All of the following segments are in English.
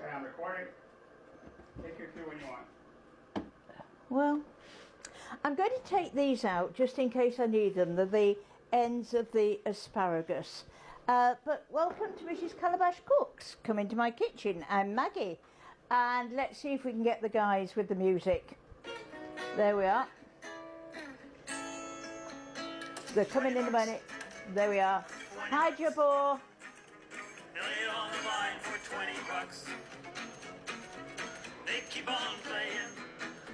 Okay, I'm recording. Take your cue when you want. Well, I'm going to take these out just in case I need them. They're the ends of the asparagus. But welcome to Mrs. Calabash Cooks. Come into my kitchen. I'm Maggie. And let's see if we can get the guys with the music. There we are. They're coming in a minute. There we are. Hi, Jabor. Lay it on the line for 20 bucks. They keep on playing,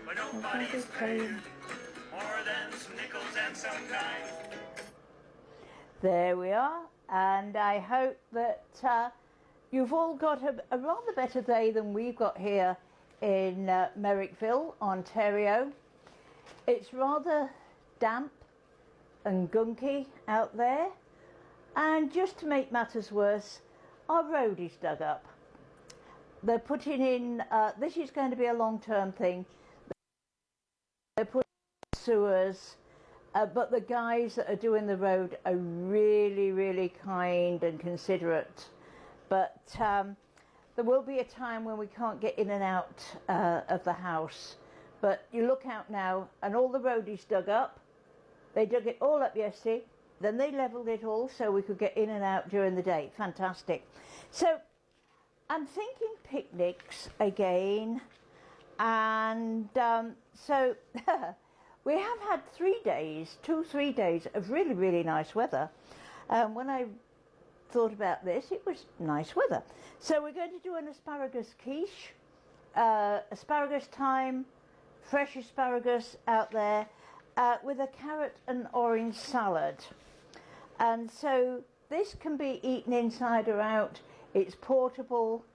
but nobody's paying more than some nickels and some dime. There we are. And I hope that you've all got a rather better day than we've got here in Merrickville, Ontario. It's rather damp and gunky out there. And just to make matters worse, our road is dug up. They're putting in, this is going to be a long-term thing. They're putting in sewers, but the guys that are doing the road are really, really kind and considerate. But there will be a time when we can't get in and out of the house. But you look out now, and all the road is dug up. They dug it all up yesterday. Then they levelled it all so we could get in and out during the day. Fantastic. So I'm thinking picnics again. And so we have had 3 days, 2-3 days of really, really nice weather. When I thought about this, it was nice weather. So we're going to do an asparagus quiche. Asparagus thyme, fresh asparagus out there. With a carrot and orange salad. And so this can be eaten inside or out. It's portable.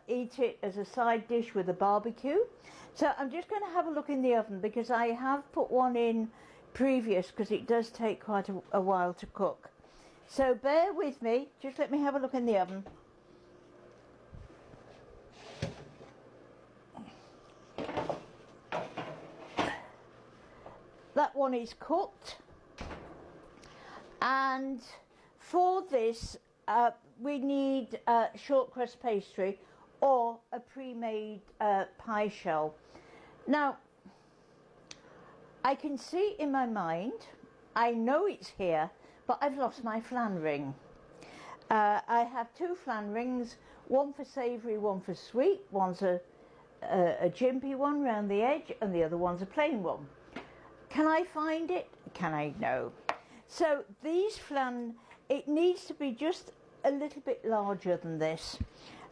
Eat it as a side dish with a barbecue. So I'm just going to have a look in the oven because I have put one in previous because it does take quite a while to cook. So bear with me. Just let me have a look in the oven. That one is cooked, and for this we need short crust pastry or a pre-made pie shell. Now I can see in my mind, I know it's here, but I've lost my flan ring. I have 2 flan rings, one for savoury, one for sweet. One's a jimpy one round the edge and the other one's a plain one. Can I find it? Can I? No. So these flan, it needs to be just a little bit larger than this.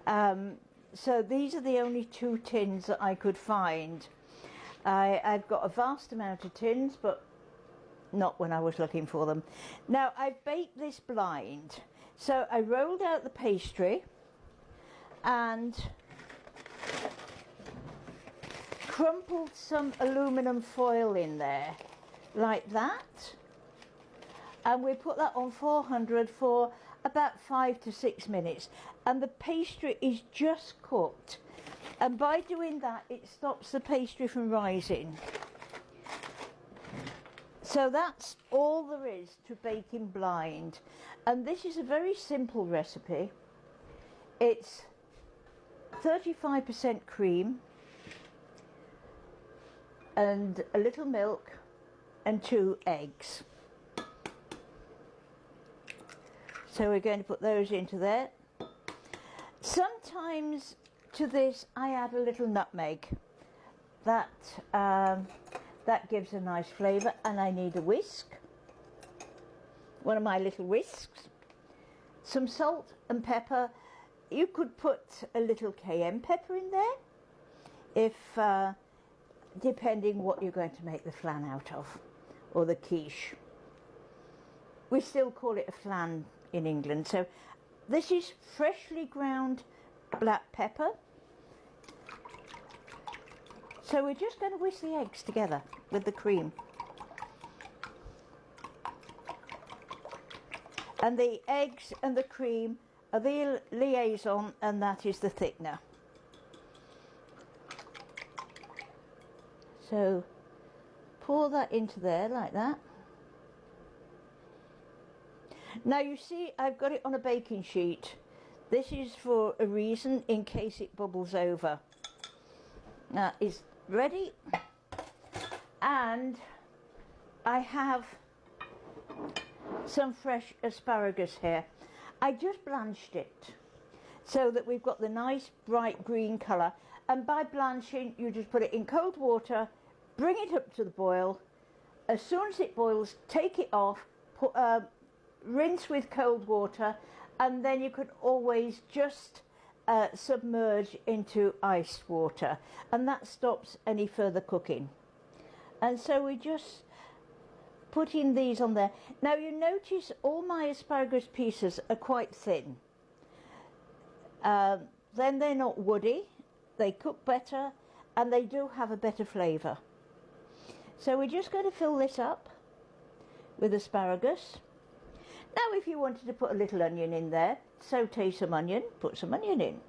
So these are the only 2 tins that I could find. I've got a vast amount of tins, but not when I was looking for them. Now I've baked this blind. So I rolled out the pastry and crumpled some aluminum foil in there like that, and we put that on 400 for about 5 to 6 minutes, and the pastry is just cooked, and by doing that it stops the pastry from rising. So that's all there is to baking blind, and this is a very simple recipe. It's 35% cream and a little milk and 2 eggs. So we're going to put those into there. Sometimes to this I add a little nutmeg. That gives a nice flavour, and I need a whisk. One of my little whisks. Some salt and pepper. You could put a little cayenne pepper in there if depending what you're going to make the flan out of, or the quiche. We still call it a flan in England. So this is freshly ground black pepper. So we're just going to whisk the eggs together with the cream. And the eggs and the cream are the liaison, and that is the thickener. So pour that into there like that. Now you see I've got it on a baking sheet. This is for a reason, in case it bubbles over. Now it's ready, and I have some fresh asparagus here. I just blanched it so that we've got the nice bright green colour, and by blanching you just put it in cold water, bring it up to the boil. As soon as it boils, take it off, rinse with cold water, and then you could always just submerge into ice water, and that stops any further cooking. And so we just putting these on there. Now you notice all my asparagus pieces are quite thin. Then they're not woody, they cook better, and they do have a better flavour. So we're just going to fill this up with asparagus. Now if you wanted to put a little onion in there, saute some onion, put some onion in.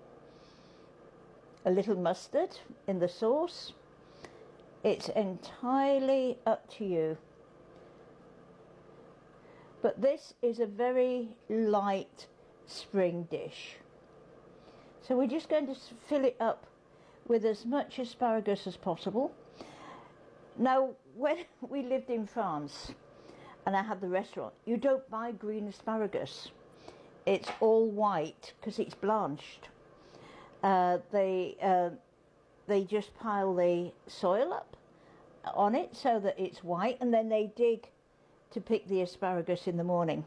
A little mustard in the sauce. It's entirely up to you. But this is a very light spring dish. So we're just going to fill it up with as much asparagus as possible. Now, when we lived in France and I had the restaurant, you don't buy green asparagus. It's all white because it's blanched. They just pile the soil up on it so that it's white, and then they dig to pick the asparagus in the morning.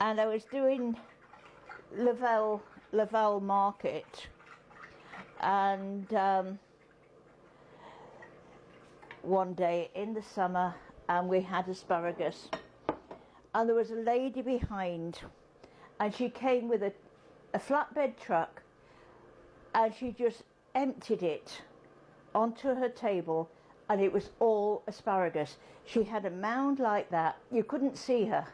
And I was doing Laval Market, and one day in the summer, and we had asparagus, and there was a lady behind, and she came with a flatbed truck, and she just emptied it onto her table, and it was all asparagus. She had a mound like that, you couldn't see her,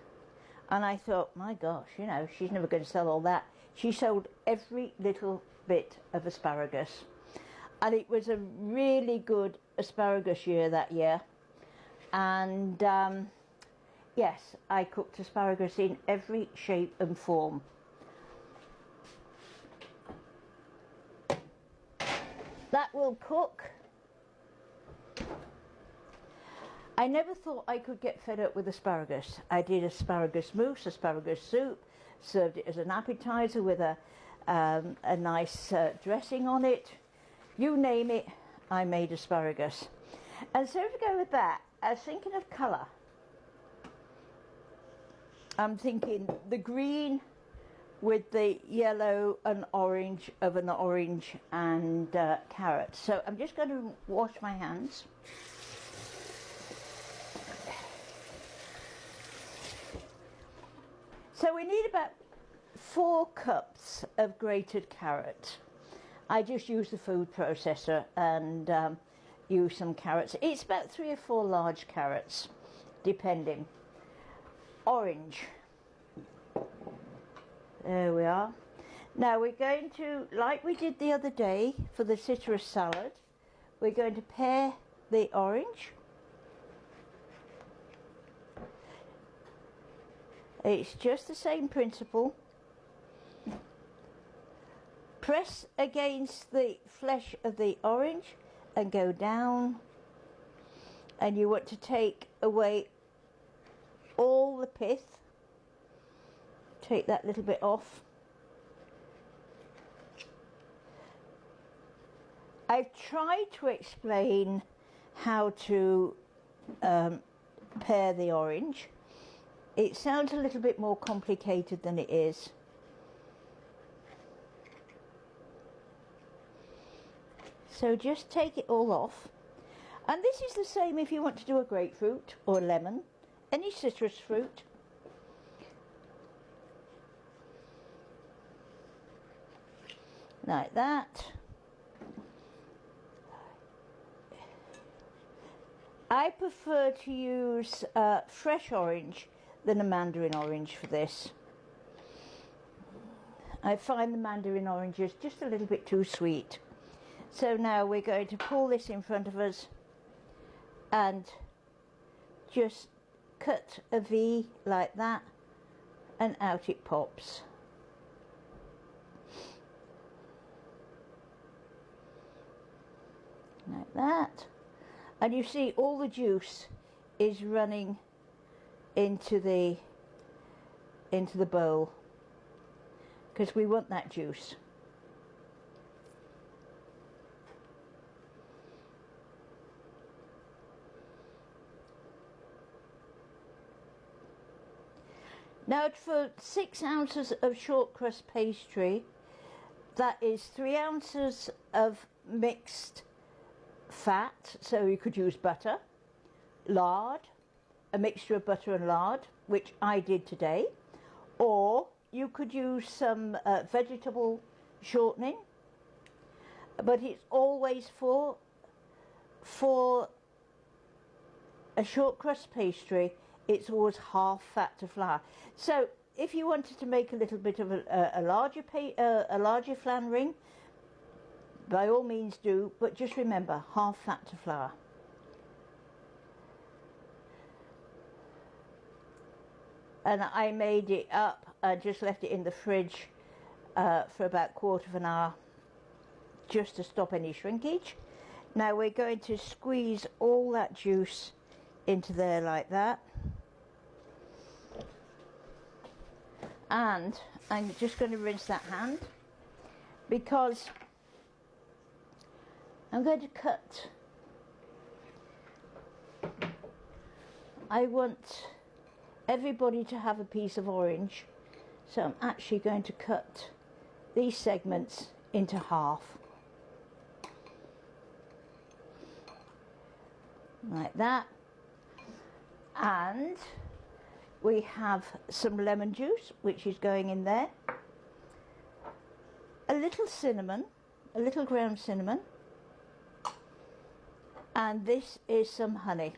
and I thought, my gosh, you know, she's never going to sell all that. She sold every little bit of asparagus, and it was a really good asparagus year that year. And yes, I cooked asparagus in every shape and form. That will cook. I never thought I could get fed up with asparagus. I did asparagus mousse, asparagus soup, served it as an appetizer with a nice dressing on it. You name it, I made asparagus. And so to go with that, I was thinking of colour. I'm thinking the green with the yellow and orange of an orange and carrot. So I'm just going to wash my hands. So we need about 4 cups of grated carrot. I just use the food processor and use some carrots. It's about 3 or 4 large carrots, depending. Orange. There we are. Now we're going to, like we did the other day for the citrus salad, we're going to pare the orange. It's just the same principle. Press against the flesh of the orange and go down, and you want to take away all the pith. Take that little bit off. I've tried to explain how to pare the orange. It sounds a little bit more complicated than it is. So just take it all off. And this is the same if you want to do a grapefruit or lemon, any citrus fruit. Like that. I prefer to use fresh orange than a mandarin orange for this. I find the mandarin oranges just a little bit too sweet. So now we're going to pull this in front of us and just cut a V like that, and out it pops. like that. And you see all the juice is running into the bowl, because we want that juice. Now for 6 ounces of short crust pastry, that is 3 ounces of mixed fat, so you could use butter, lard, a mixture of butter and lard, which I did today, or you could use some vegetable shortening, but it's always for a short crust pastry, it's always half fat to flour. So if you wanted to make a little bit of a larger flan ring, by all means do, but just remember, half fat to flour. And I made it up, just left it in the fridge for about a quarter of an hour, just to stop any shrinkage. Now we're going to squeeze all that juice into there like that. And I'm just going to rinse that hand, because I'm going to cut. I want everybody to have a piece of orange, so I'm actually going to cut these segments into half, like that. And we have some lemon juice, which is going in there, a little cinnamon, a little ground cinnamon, and this is some honey,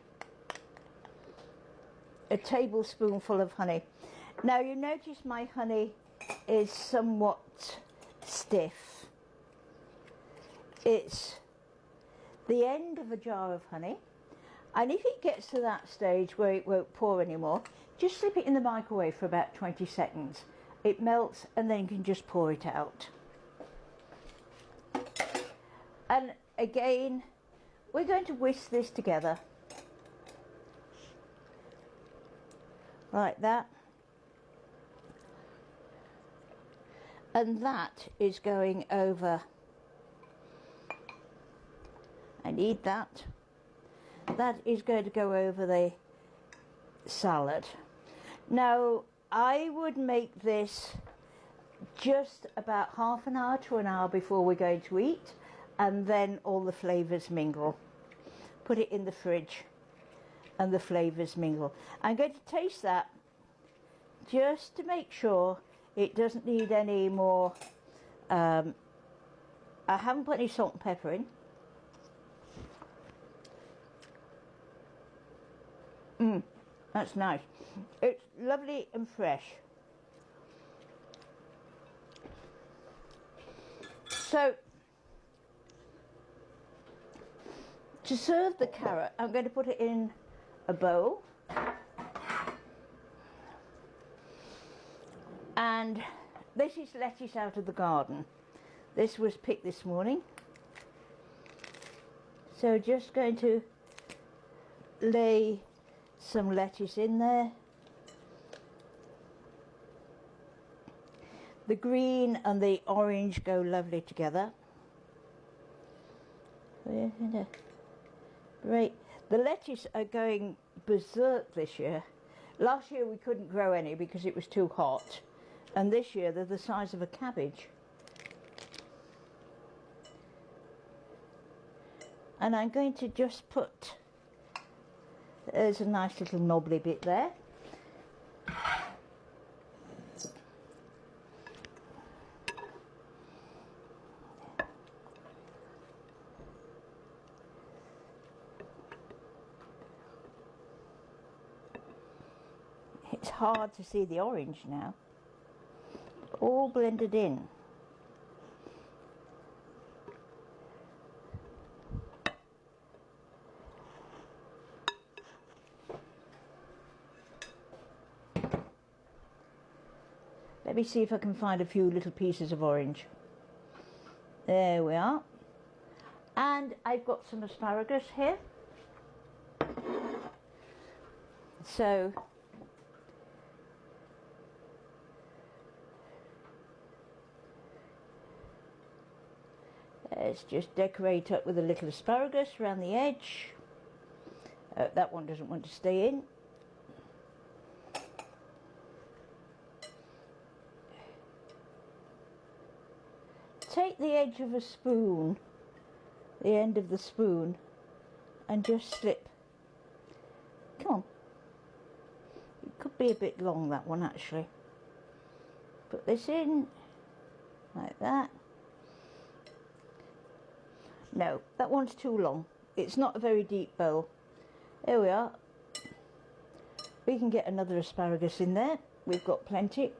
a tablespoonful of honey. Now you notice my honey is somewhat stiff. It's the end of a jar of honey, and if it gets to that stage where it won't pour anymore, just slip it in the microwave for about 20 seconds. It melts and then you can just pour it out. And again, we're going to whisk this together like that. And that is going over. I need that. That is going to go over the salad. Now, I would make this just about half an hour to an hour before we're going to eat, and then all the flavours mingle. Put it in the fridge and the flavours mingle. I'm going to taste that just to make sure it doesn't need any more. I haven't put any salt and pepper in. That's nice. It's lovely and fresh. So, to serve the carrot, I'm going to put it in a bowl. And this is lettuce out of the garden. This was picked this morning. So just going to lay some lettuce in there. The green and the orange go lovely together. Great. The lettuce are going berserk this year. Last year we couldn't grow any because it was too hot, and this year they're the size of a cabbage. And I'm going to just put, there's a nice little knobbly bit there. It's hard to see the orange now. All blended in. Let me see if I can find a few little pieces of orange. There we are. And I've got some asparagus here. So let's just decorate up with a little asparagus around the edge. That one doesn't want to stay in. Take the edge of a spoon, the end of the spoon, and just slip. Come on. It could be a bit long, that one, actually. Put this in, like that. No, that one's too long. It's not a very deep bowl. There we are. We can get another asparagus in there. We've got plenty.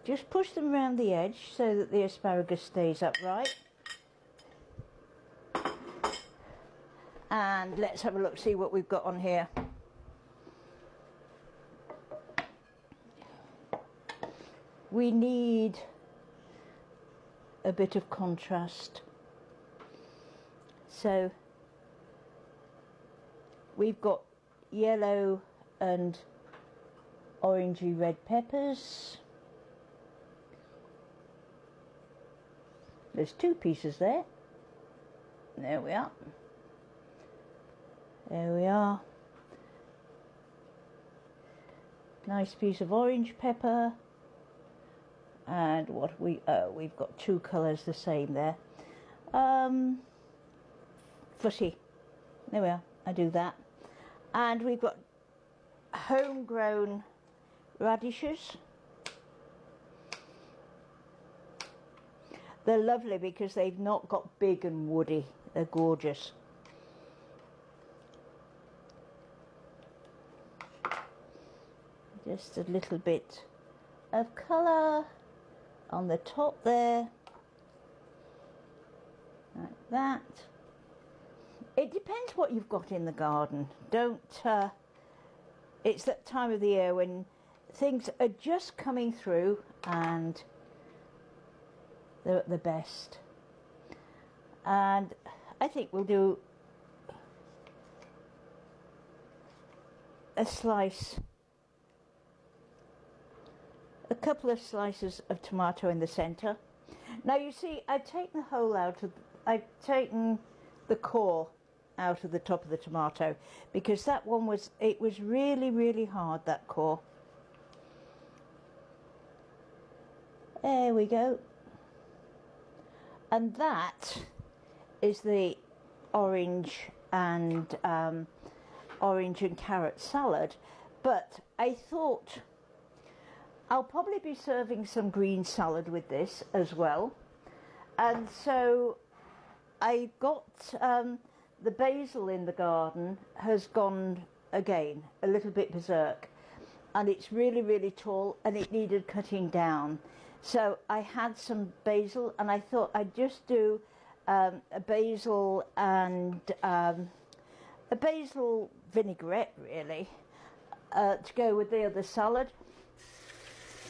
Just push them around the edge so that the asparagus stays upright. And let's have a look, see what we've got on here. We need a bit of contrast. So we've got yellow and orangey red peppers. There's 2 pieces there. There we are. There we are. Nice piece of orange pepper. And what we've got 2 colours the same there. Fushy. There we are. I do that. And we've got homegrown radishes. They're lovely because they've not got big and woody. They're gorgeous. Just a little bit of colour on the top there. Like that. It depends what you've got in the garden. It's that time of the year when things are just coming through and they're at the best. And I think we'll do a couple of slices of tomato in the centre. Now you see, I've taken the whole I've taken the core out of the top of the tomato because that one was really, really hard, that core. There we go. And that is the orange and carrot salad. But I thought I'll probably be serving some green salad with this as well. And so I got the basil in the garden has gone again a little bit berserk, and it's really, really tall and it needed cutting down. So I had some basil and I thought I'd just do a basil and a basil vinaigrette, really, to go with the other salad.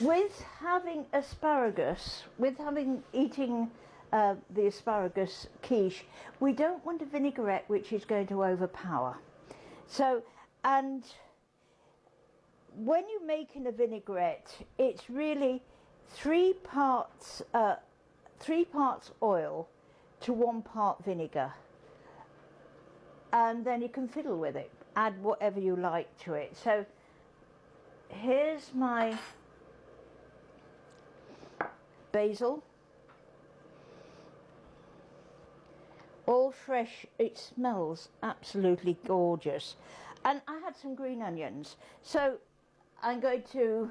With having asparagus, eating the asparagus quiche, we don't want a vinaigrette which is going to overpower. So, and when you're making a vinaigrette, it's really 3 parts oil to 1 part vinegar, and then you can fiddle with it, add whatever you like to it. So here's my basil, all fresh. It smells absolutely gorgeous. And I had some green onions, so I'm going to,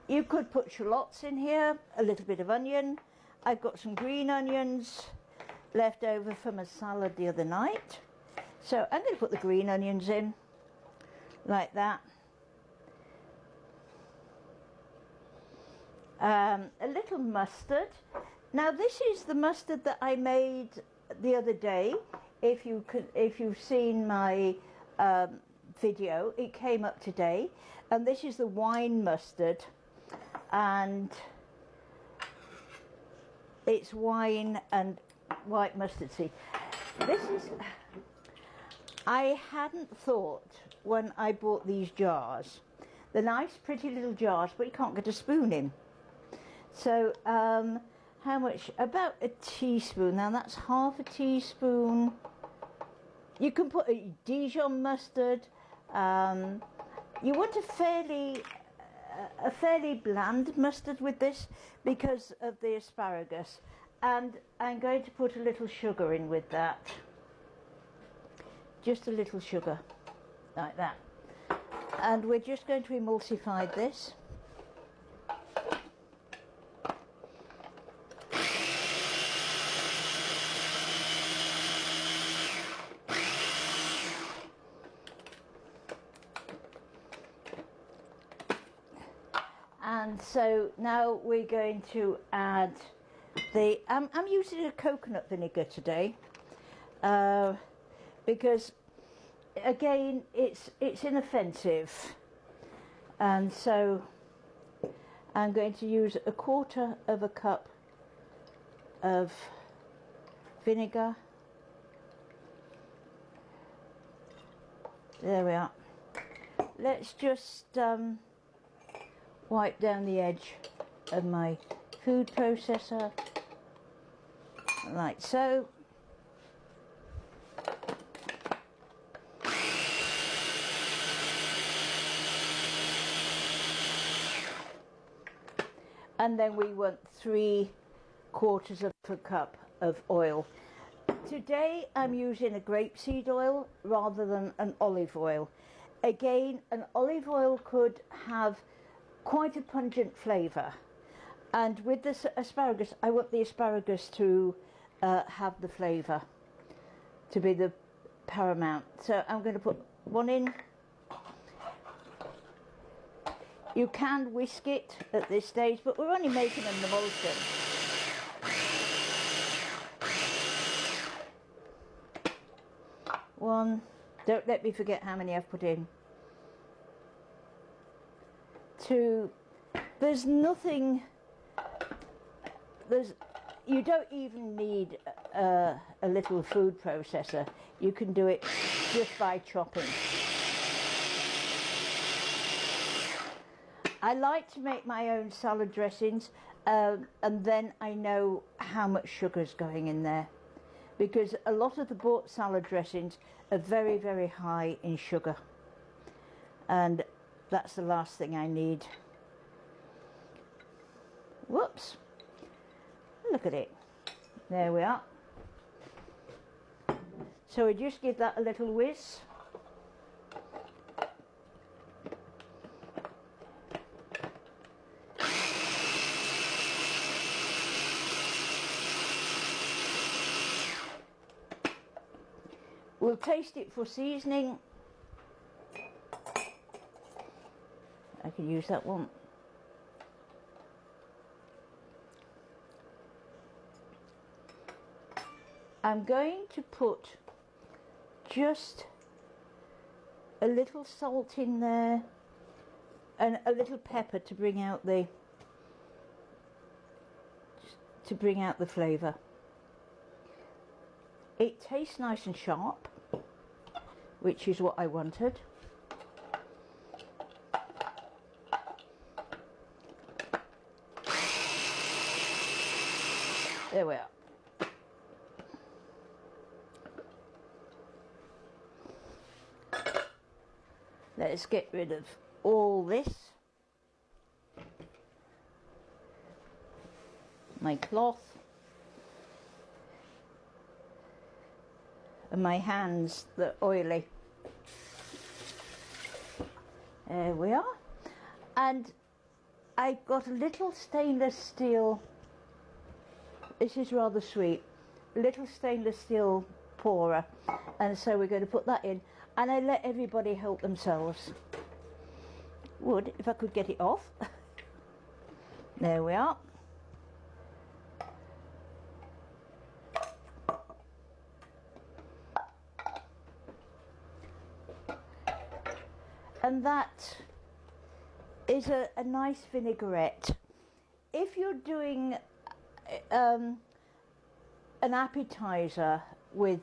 you could put shallots in here, a little bit of onion. I've got some green onions left over from a salad the other night, so I'm going to put the green onions in like that. A little mustard. Now this is the mustard that I made the other day. If you've seen my video, it came up today, and this is the wine mustard, and it's wine and white mustard seed. This is, I hadn't thought when I bought these jars, the nice pretty little jars, but you can't get a spoon in. So how much? About a teaspoon. Now that's half a teaspoon. You can put a Dijon mustard. You want a fairly bland mustard with this because of the asparagus. And I'm going to put a little sugar in with that. Just a little sugar, like that. And we're just going to emulsify this. And so now we're going to add the, I'm using a coconut vinegar today because again it's inoffensive, and so I'm going to use 1/4 of a cup of vinegar. There we are. Let's just wipe down the edge of my food processor, like so. And then we want 3/4 of a cup of oil. Today I'm using a grapeseed oil rather than an olive oil. Again, an olive oil could have quite a pungent flavour, and with this asparagus I want the asparagus to have the flavour, to be the paramount. So I'm going to put one in. You can whisk it at this stage, but we're only making an emulsion. One. Don't let me forget how many I've put in. 2. There's nothing. You don't even need a little food processor. You can do it just by chopping. I like to make my own salad dressings, and then I know how much sugar's going in there, because a lot of the bought salad dressings are very, very high in sugar, and that's the last thing I need. Whoops. Look at it. There we are. So we just give that a little whiz. We'll taste it for seasoning. I can use that one. I'm going to put just a little salt in there and a little pepper to bring out the flavour. It tastes nice and sharp, which is what I wanted. There we are. Let's get rid of all this. My cloth. And my hands that are oily. There we are. And I've got a little stainless steel, this is rather sweet, a little stainless steel pourer, and so we're going to put that in, and I let everybody help themselves. Would, if I could get it off. There we are. And that is a nice vinaigrette. If you're doing an appetizer with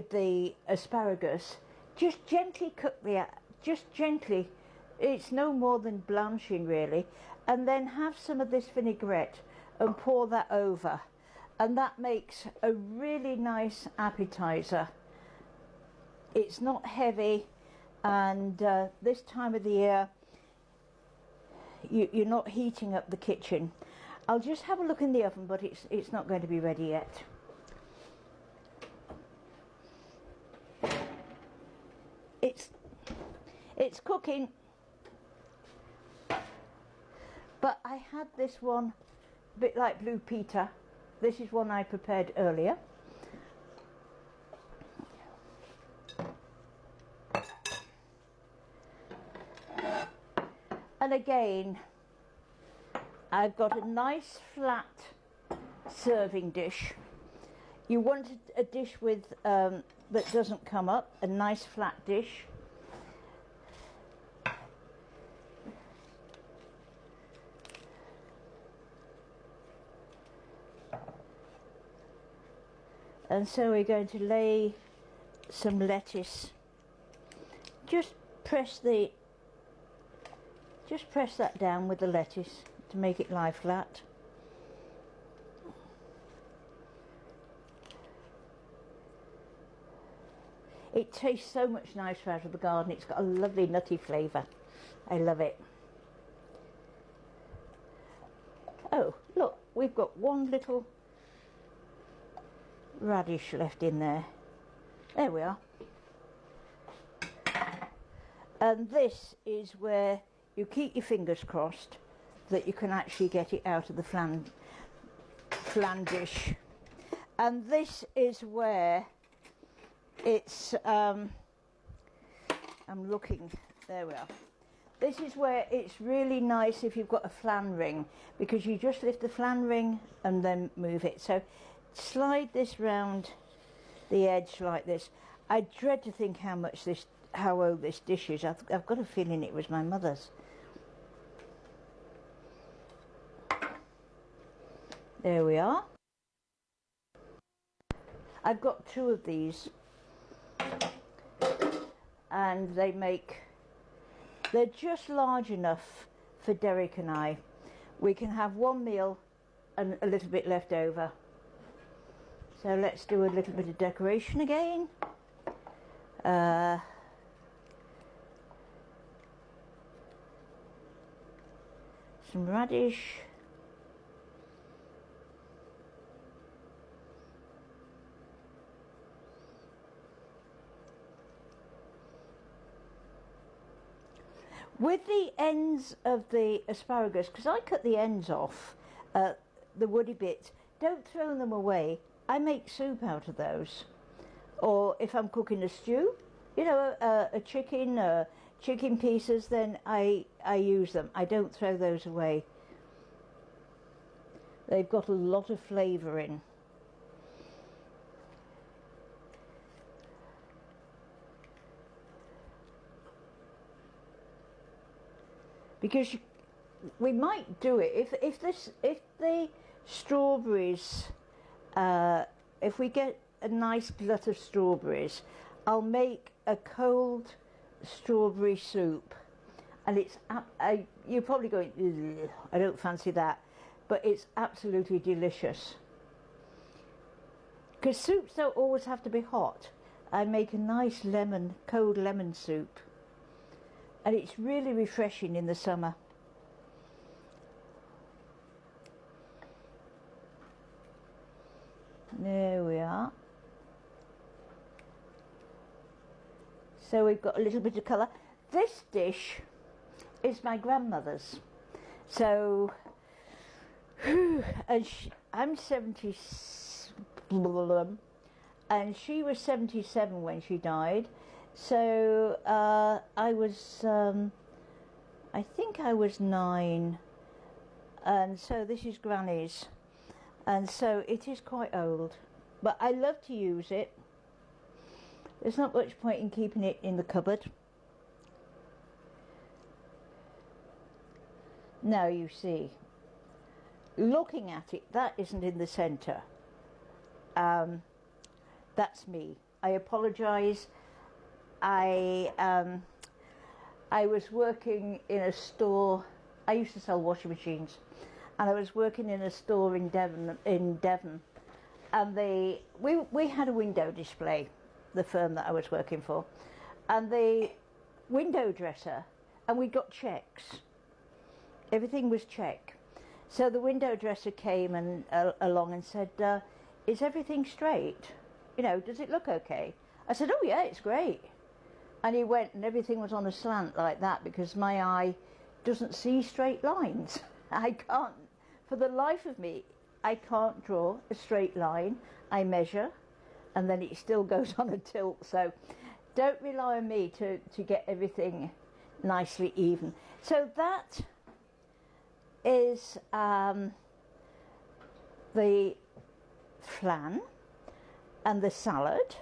the asparagus, just gently cook just gently. It's no more than blanching really, and then have some of this vinaigrette and pour that over, and that makes a really nice appetizer. It's not heavy, and this time of the year you're not heating up the kitchen. I'll just have a look in the oven, but it's not going to be ready yet. It's cooking. But I had this one a bit like Blue Peter. This is one I prepared earlier. And again, I've got a nice flat serving dish. You want a dish with that doesn't come up, a nice flat dish. And so we're going to lay some lettuce. Just press that down with the lettuce to make it lie flat. It tastes so much nicer out of the garden. It's got a lovely nutty flavour. I love it. Oh, look, we've got one little radish left in there. There we are. And this is where you keep your fingers crossed that you can actually get it out of the flan dish. And this is where it's I'm looking, there we are. This is where it's really nice if you've got a flan ring, because you just lift the flan ring and then move it. So slide this round the edge like this. I dread to think how old this dish is. I've got a feeling it was my mother's. There we are. I've got two of these, and they're just large enough for Derek and I. We can have one meal and a little bit left over. So let's do a little bit of decoration again. Some radish. With the ends of the asparagus, because I cut the ends off, the woody bits, don't throw them away. I make soup out of those. Or if I'm cooking a stew, you know, a chicken pieces, then I use them. I don't throw those away. They've got a lot of flavour in. Because we might do it if the strawberries, if we get a nice glut of strawberries, I'll make a cold strawberry soup, and it's you're probably going, I don't fancy that, but it's absolutely delicious. Because soups don't always have to be hot. I make a nice cold lemon soup. And it's really refreshing in the summer. There we are. So we've got a little bit of colour. This dish is my grandmother's. So, and I'm 70, and she was 77 when she died. So I was, I think I was 9, and so this is Granny's, and so it is quite old, but I love to use it. There's not much point in keeping it in the cupboard. Now you see, looking at it, that isn't in the centre. That's me. I apologise. I was working in a store. I used to sell washing machines, and I was working in a store in Devon. And we had a window display, the firm that I was working for, and the window dresser, and we got checks. Everything was check. So the window dresser came and along and said, "Is everything straight? You know, does it look okay?" I said, "Oh yeah, it's great." And he went, and everything was on a slant like that because my eye doesn't see straight lines. I can't, for the life of me, I can't draw a straight line. I measure, and then it still goes on a tilt. So don't rely on me to get everything nicely even. So that is the flan and the salad.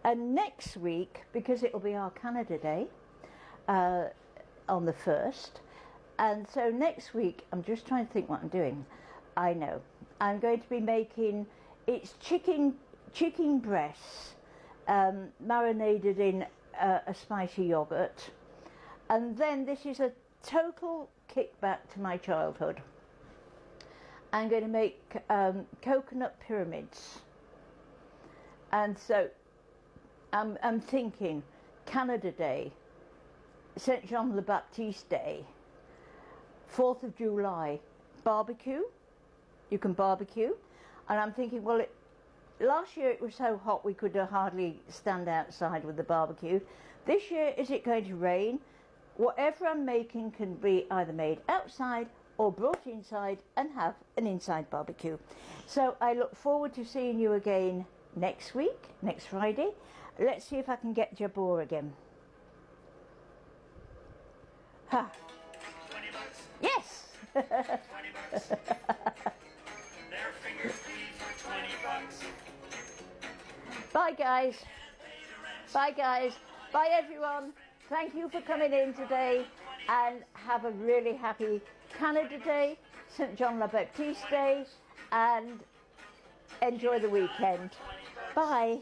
And next week, because it'll be our Canada Day on the 1st, and so next week, I'm just trying to think what I'm doing. I know. I'm going to be making, it's chicken breasts marinated in a spicy yogurt. And then this is a total kickback to my childhood. I'm going to make coconut pyramids. And so I'm thinking Canada Day, St. John the Baptiste Day, 4th of July, barbecue. You can barbecue. And I'm thinking, well, last year it was so hot we could hardly stand outside with the barbecue. This year, is it going to rain? Whatever I'm making can be either made outside or brought inside and have an inside barbecue. So I look forward to seeing you again next week, next Friday. Let's see if I can get Jabor again. Ha. 20 bucks. Yes! 20 bucks. Their fingers bleed for 20 bucks. Bye guys. Bye guys. Bye everyone. Thank you for coming in today, and have a really happy Canada Day, St. John the Baptiste Day, and enjoy the weekend. Bye.